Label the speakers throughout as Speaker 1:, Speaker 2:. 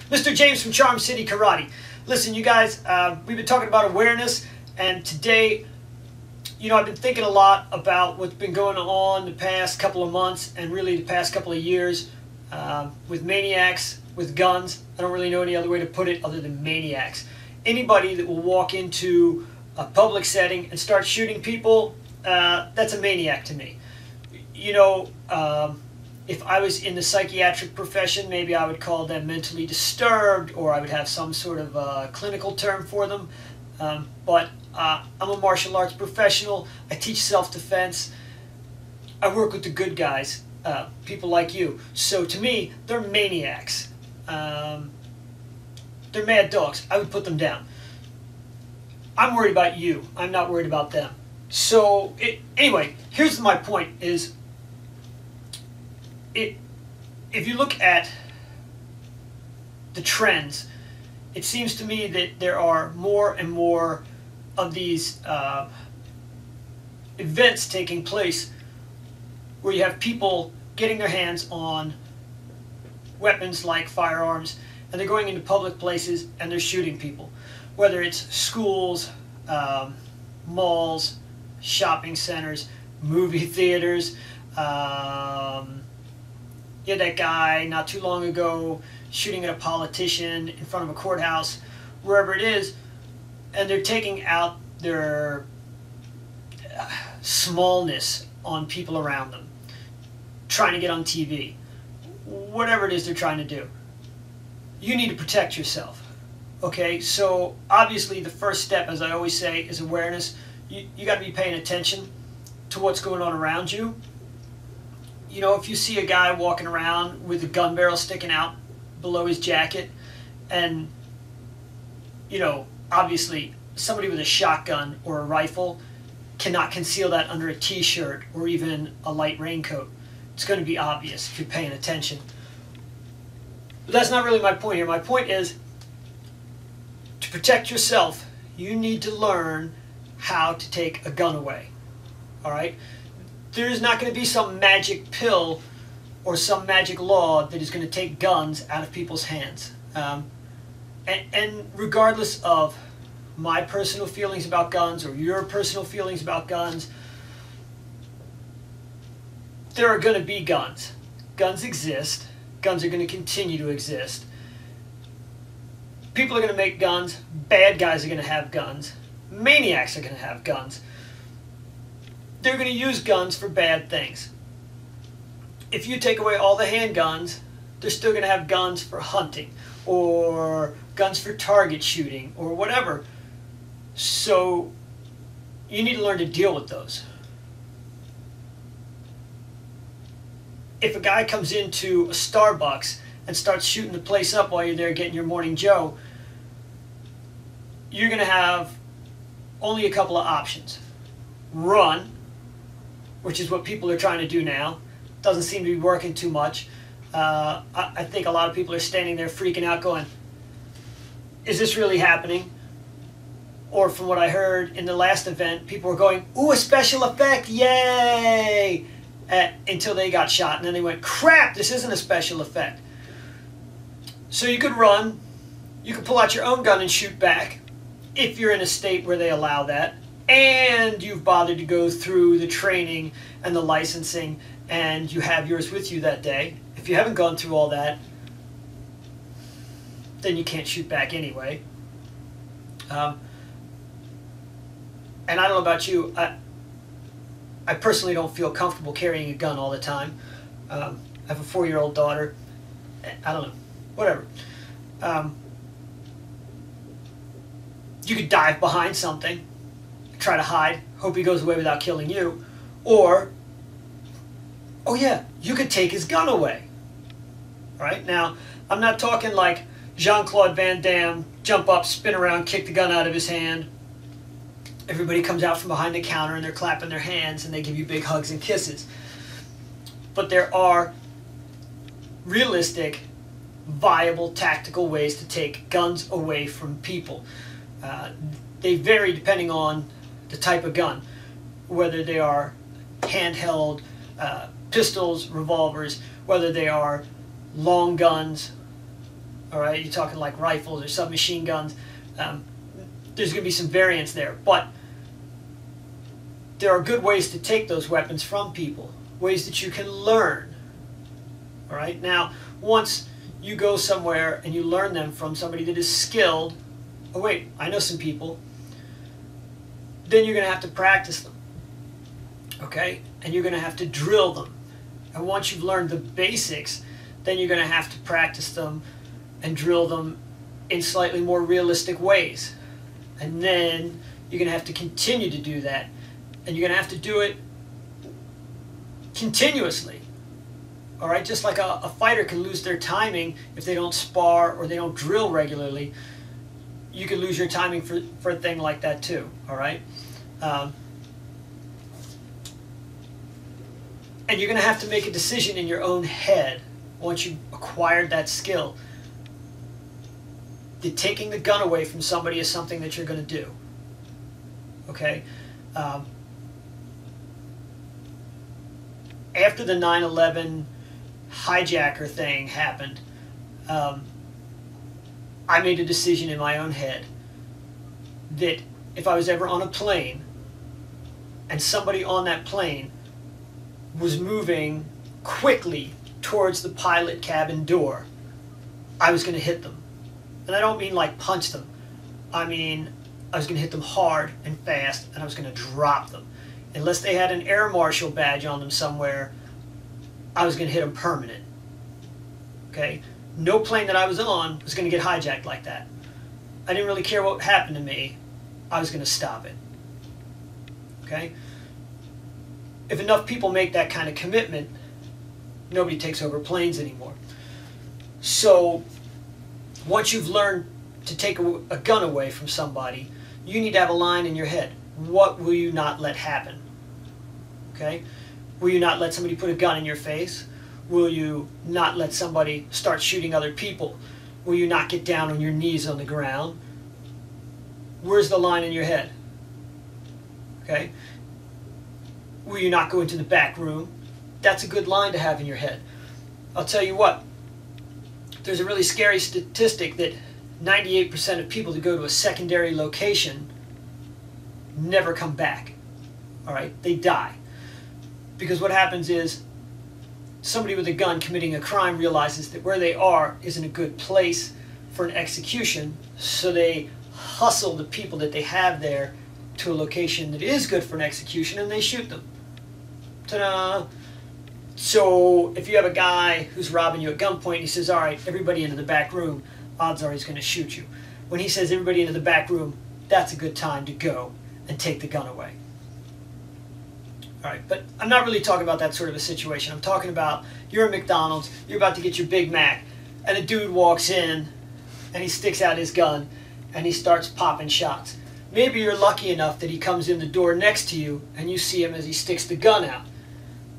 Speaker 1: Mr. James from Charm City Karate. Listen, you guys, we've been talking about awareness, and today, I've been thinking a lot about what's been going on the past couple of months and really the past couple of years with maniacs, with guns. I don't really know any other way to put it other than maniacs. Anybody that will walk into a public setting and start shooting people, that's a maniac to me. If I was in the psychiatric profession, maybe I would call them mentally disturbed, or I would have some sort of clinical term for them. But I'm a martial arts professional. I teach self-defense. I work with the good guys, people like you. So to me, they're maniacs. They're mad dogs. I would put them down. I'm worried about you. I'm not worried about them. So anyway, here's my point is, if you look at the trends, it seems to me that there are more and more of these events taking place where you have people getting their hands on weapons like firearms, and they're going into public places and they're shooting people, whether it's schools, malls, shopping centers, movie theaters. You had that guy not too long ago shooting at a politician in front of a courthouse, wherever it is, and they're taking out their smallness on people around them, trying to get on TV, whatever it is they're trying to do. You need to protect yourself. Okay, so obviously the first step, as I always say, is awareness. You got to be paying attention to what's going on around you. If you see a guy walking around with a gun barrel sticking out below his jacket, and, obviously somebody with a shotgun or a rifle cannot conceal that under a t-shirt or even a light raincoat. It's going to be obvious if you're paying attention. But that's not really my point here. My point is, to protect yourself, you need to learn how to take a gun away. All right? There's not going to be some magic pill or some magic law that is going to take guns out of people's hands. And regardless of my personal feelings about guns or your personal feelings about guns, there are going to be guns. Guns exist. Guns are going to continue to exist. People are going to make guns. Bad guys are going to have guns. Maniacs are going to have guns. They're going to use guns for bad things. If you take away all the handguns, they're still going to have guns for hunting or guns for target shooting or whatever. So you need to learn to deal with those. If a guy comes into a Starbucks and starts shooting the place up while you're there getting your morning Joe, you're going to have only a couple of options. Run, which is what people are trying to do now. Doesn't seem to be working too much. I think a lot of people are standing there freaking out going, is this really happening? Or from what I heard in the last event, people were going, ooh, a special effect, yay! Until they got shot, and then they went, crap, this isn't a special effect. So you could run, you could pull out your own gun and shoot back, if you're in a state where they allow that, and you've bothered to go through the training and the licensing, and you have yours with you that day. If you haven't gone through all that, then you can't shoot back anyway. And I don't know about you, I personally don't feel comfortable carrying a gun all the time. I have a 4-year-old daughter. I don't know, whatever. You could dive behind something, try to hide, hope he goes away without killing you. Or, oh yeah, you could take his gun away. Right? Now, I'm not talking like Jean-Claude Van Damme, jump up, spin around, kick the gun out of his hand. Everybody comes out from behind the counter and they're clapping their hands and they give you big hugs and kisses. But there are realistic, viable, tactical ways to take guns away from people. They vary depending on the type of gun, whether they are handheld pistols, revolvers, whether they are long guns, All right, you're talking like rifles or submachine guns. There's going to be some variance there, but there are good ways to take those weapons from people, ways that you can learn. All right, now once you go somewhere and you learn them from somebody that is skilled, oh wait, I know some people, then you're going to have to practice them, okay? And you're going to have to drill them. And once you've learned the basics, then you're going to have to practice them and drill them in slightly more realistic ways. And then you're going to have to continue to do that. And you're going to have to do it continuously. All right, just like a fighter can lose their timing if they don't spar or they don't drill regularly, you can lose your timing for a thing like that too. All right, and you're going to have to make a decision in your own head once you've acquired that skill that taking the gun away from somebody is something that you're going to do. Okay. After the 9/11 hijacker thing happened, I made a decision in my own head that if I was ever on a plane and somebody on that plane was moving quickly towards the pilot cabin door, I was going to hit them. And I don't mean like punch them. I mean I was going to hit them hard and fast, and I was going to drop them. Unless they had an air marshal badge on them somewhere, I was going to hit them permanent. Okay? No plane that I was on was going to get hijacked like that. I didn't really care what happened to me. I was going to stop it. Okay? If enough people make that kind of commitment, nobody takes over planes anymore. So, once you've learned to take a gun away from somebody, you need to have a line in your head. What will you not let happen? Okay? Will you not let somebody put a gun in your face? Will you not let somebody start shooting other people? Will you not get down on your knees on the ground? Where's the line in your head? Okay? Will you not go into the back room? That's a good line to have in your head. I'll tell you what, there's a really scary statistic that 98% of people that go to a secondary location never come back. All right? They die. Because what happens is somebody with a gun committing a crime realizes that where they are isn't a good place for an execution, so they hustle the people that they have there to a location that is good for an execution, and they shoot them. Ta-da! So if you have a guy who's robbing you at gunpoint, and he says, all right, everybody into the back room, odds are he's going to shoot you. When he says everybody into the back room, that's a good time to go and take the gun away. All right, but I'm not really talking about that sort of a situation. I'm talking about you're at McDonald's, you're about to get your Big Mac, and a dude walks in, and he sticks out his gun, and he starts popping shots. Maybe you're lucky enough that he comes in the door next to you, and you see him as he sticks the gun out.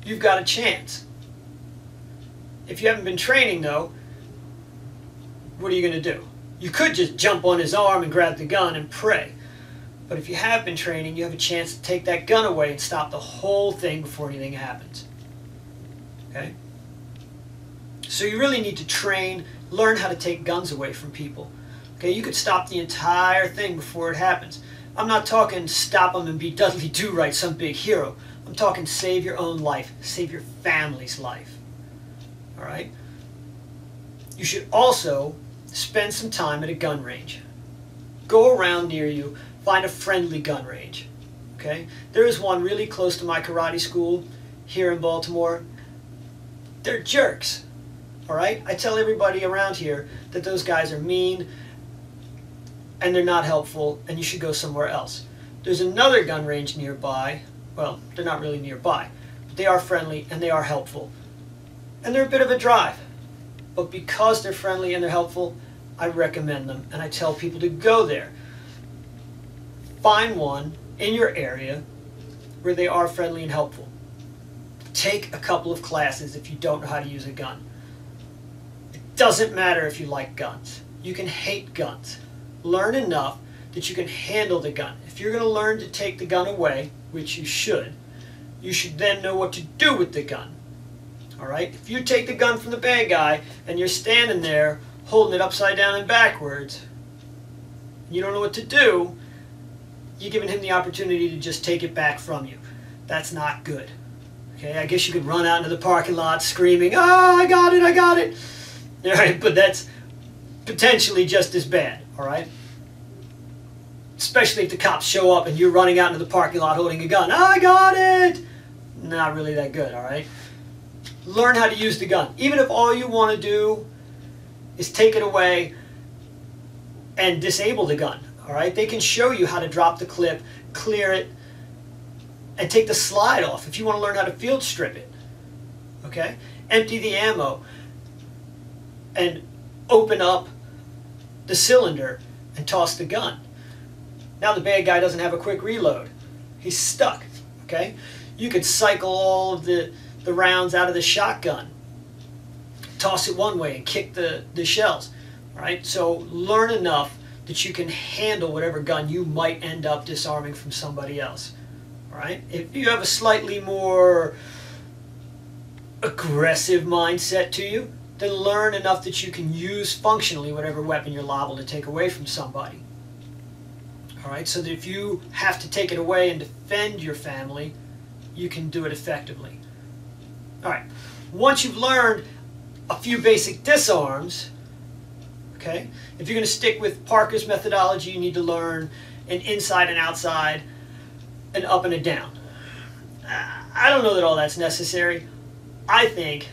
Speaker 1: You've got a chance. If you haven't been training, though, what are you going to do? You could just jump on his arm and grab the gun and pray. But if you have been training, you have a chance to take that gun away and stop the whole thing before anything happens. Okay? So you really need to train, learn how to take guns away from people. Okay? You could stop the entire thing before it happens. I'm not talking stop them and be Dudley Do-Right, some big hero. I'm talking save your own life, save your family's life. All right? You should also spend some time at a gun range. Go around near you. Find a friendly gun range. Okay? There is one really close to my karate school here in Baltimore. They're jerks. All right? I tell everybody around here that those guys are mean and they're not helpful and you should go somewhere else. There's another gun range nearby. Well, they're not really nearby. But they are friendly and they are helpful. And they're a bit of a drive. But because they're friendly and they're helpful, I recommend them and I tell people to go there. Find one in your area where they are friendly and helpful. Take a couple of classes if you don't know how to use a gun. It doesn't matter if you like guns. You can hate guns. Learn enough that you can handle the gun. If you're going to learn to take the gun away, which you should then know what to do with the gun. All right? If you take the gun from the bad guy and you're standing there holding it upside down and backwards, you don't know what to do, you're giving him the opportunity to just take it back from you. That's not good. Okay, I guess you could run out into the parking lot screaming, "Ah, I got it, I got it." All right, but that's potentially just as bad, all right? Especially if the cops show up and you're running out into the parking lot holding a gun. "I got it!" Not really that good, all right? Learn how to use the gun. Even if all you want to do is take it away and disable the gun, all right? They can show you how to drop the clip, clear it, and take the slide off if you want to learn how to field strip it, okay? Empty the ammo and open up the cylinder and toss the gun. Now the bad guy doesn't have a quick reload. He's stuck, okay? You could cycle all of the rounds out of the shotgun, toss it one way and kick the shells, all right? So learn enough that you can handle whatever gun you might end up disarming from somebody else, all right? If you have a slightly more aggressive mindset to you, then learn enough that you can use functionally whatever weapon you're liable to take away from somebody. All right, so that if you have to take it away and defend your family, you can do it effectively. All right, once you've learned a few basic disarms, okay, if you're going to stick with Parker's methodology, you need to learn an inside and outside, an up and a down. I don't know that all that's necessary. I think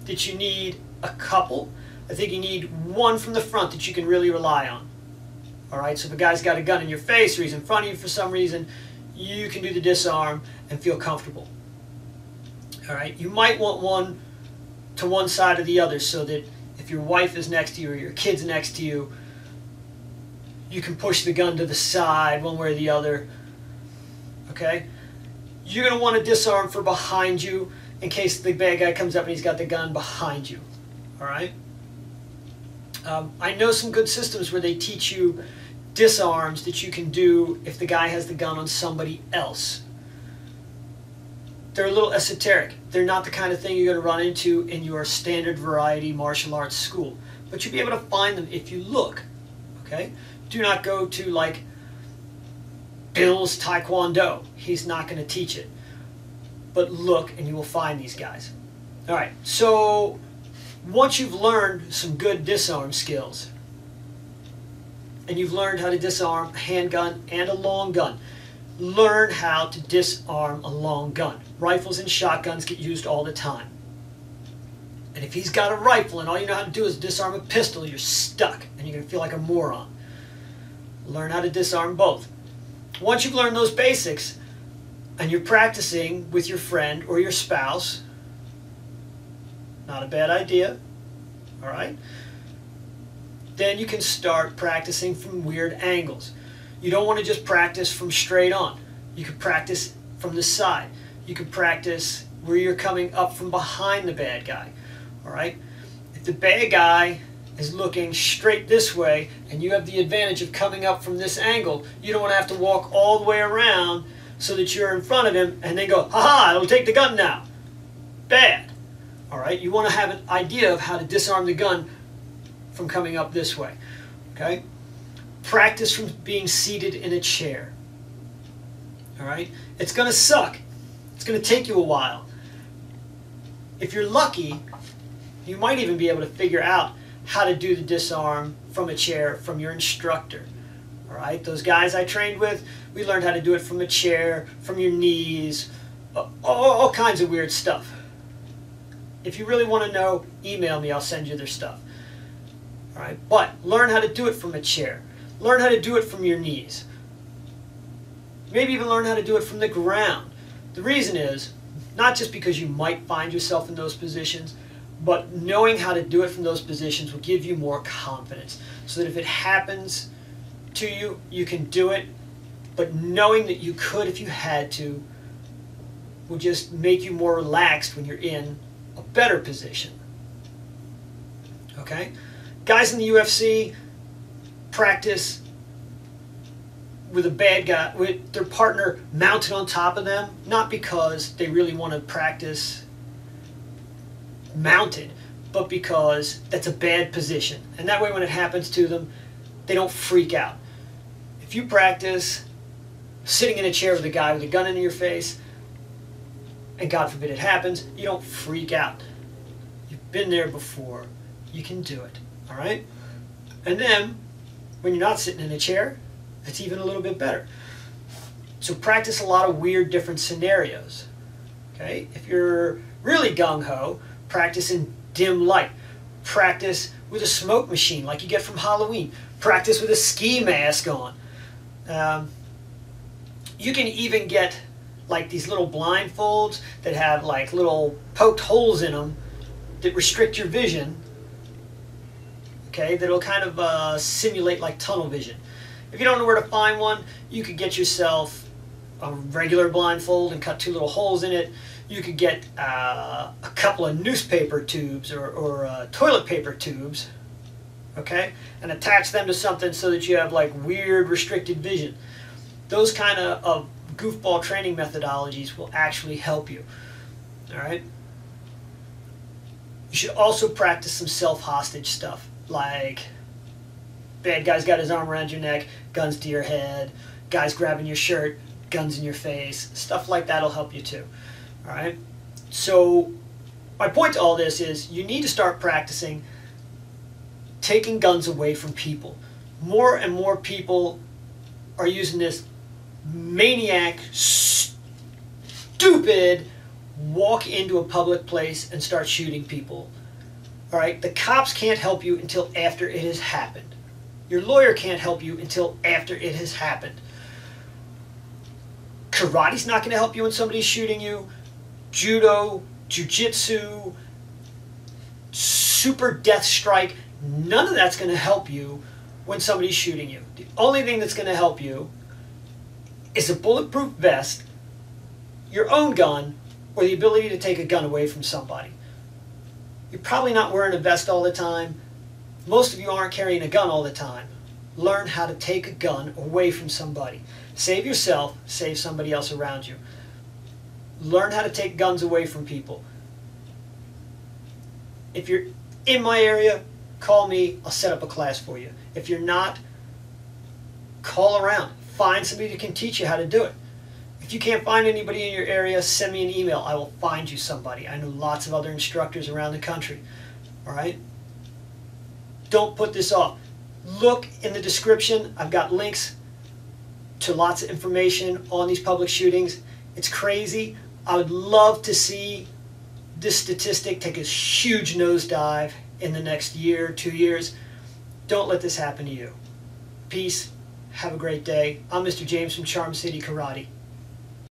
Speaker 1: that you need a couple. I think you need one from the front that you can really rely on. All right, so if a guy's got a gun in your face or he's in front of you for some reason, you can do the disarm and feel comfortable. All right, you might want one to one side or the other so that if your wife is next to you or your kid's next to you, you can push the gun to the side one way or the other. Okay, you're going to want to disarm for behind you in case the bad guy comes up and he's got the gun behind you. All right. I know some good systems where they teach you disarms that you can do if the guy has the gun on somebody else. They're a little esoteric. They're not the kind of thing you're going to run into in your standard variety martial arts school. But you'll be able to find them if you look. Okay? Do not go to like Bill's Taekwondo. He's not going to teach it. But look and you will find these guys. Alright, so once you've learned some good disarm skills, and you've learned how to disarm a handgun and a long gun, learn how to disarm a long gun. Rifles and shotguns get used all the time. And if he's got a rifle and all you know how to do is disarm a pistol, you're stuck and you're going to feel like a moron. Learn how to disarm both. Once you've learned those basics and you're practicing with your friend or your spouse, not a bad idea, all right? Then you can start practicing from weird angles. You don't want to just practice from straight on. You can practice from the side. You can practice where you're coming up from behind the bad guy, all right? If the bad guy is looking straight this way and you have the advantage of coming up from this angle, you don't want to have to walk all the way around so that you're in front of him and then go, "Ha-ha, it'll take the gun now." Bad. All right, you want to have an idea of how to disarm the gun from coming up this way, okay? Practice from being seated in a chair, all right? It's going to suck. It's going to take you a while. If you're lucky, you might even be able to figure out how to do the disarm from a chair from your instructor, all right? Those guys I trained with, we learned how to do it from a chair, from your knees, all kinds of weird stuff. If you really want to know, email me. I'll send you their stuff. All right, but learn how to do it from a chair. Learn how to do it from your knees. Maybe even learn how to do it from the ground. The reason is, not just because you might find yourself in those positions, but knowing how to do it from those positions will give you more confidence. So that if it happens to you, you can do it. But knowing that you could if you had to will just make you more relaxed when you're in a better position. Okay? Guys in the UFC practice with a bad guy, with their partner mounted on top of them, not because they really want to practice mounted, but because that's a bad position. And that way when it happens to them, they don't freak out. If you practice sitting in a chair with a guy with a gun in your face, and God forbid it happens, you don't freak out. You've been there before. You can do it. All right? And then, when you're not sitting in a chair, it's even a little bit better. So practice a lot of weird different scenarios. Okay? If you're really gung-ho, practice in dim light. Practice with a smoke machine like you get from Halloween. Practice with a ski mask on. You can even get like these little blindfolds that have like little poked holes in them that restrict your vision. Okay, that'll kind of simulate like tunnel vision. If you don't know where to find one, you could get yourself a regular blindfold and cut 2 little holes in it. You could get a couple of newspaper tubes or toilet paper tubes, okay, and attach them to something so that you have like weird restricted vision. Those kind of goofball training methodologies will actually help you. All right. You should also practice some self-hostage stuff, like bad guy's got his arm around your neck, guns to your head, guys grabbing your shirt, guns in your face, stuff like that will help you too. All right. So my point to all this is you need to start practicing taking guns away from people. More and more people are using this maniac, stupid, walk into a public place and start shooting people. All right, the cops can't help you until after it has happened. Your lawyer can't help you until after it has happened. Karate's not going to help you when somebody's shooting you. Judo, jiu-jitsu, super death strike, none of that's going to help you when somebody's shooting you. The only thing that's going to help you is a bulletproof vest, your own gun, or the ability to take a gun away from somebody. You're probably not wearing a vest all the time. Most of you aren't carrying a gun all the time. Learn how to take a gun away from somebody. Save yourself, save somebody else around you. Learn how to take guns away from people. If you're in my area, call me. I'll set up a class for you. If you're not, call around. Find somebody that can teach you how to do it. If you can't find anybody in your area, send me an email. I will find you somebody. I know lots of other instructors around the country. All right? Don't put this off. Look in the description. I've got links to lots of information on these public shootings. It's crazy. I would love to see this statistic take a huge nosedive in the next year, 2 years. Don't let this happen to you. Peace. Have a great day. I'm Mr. James from Charm City Karate.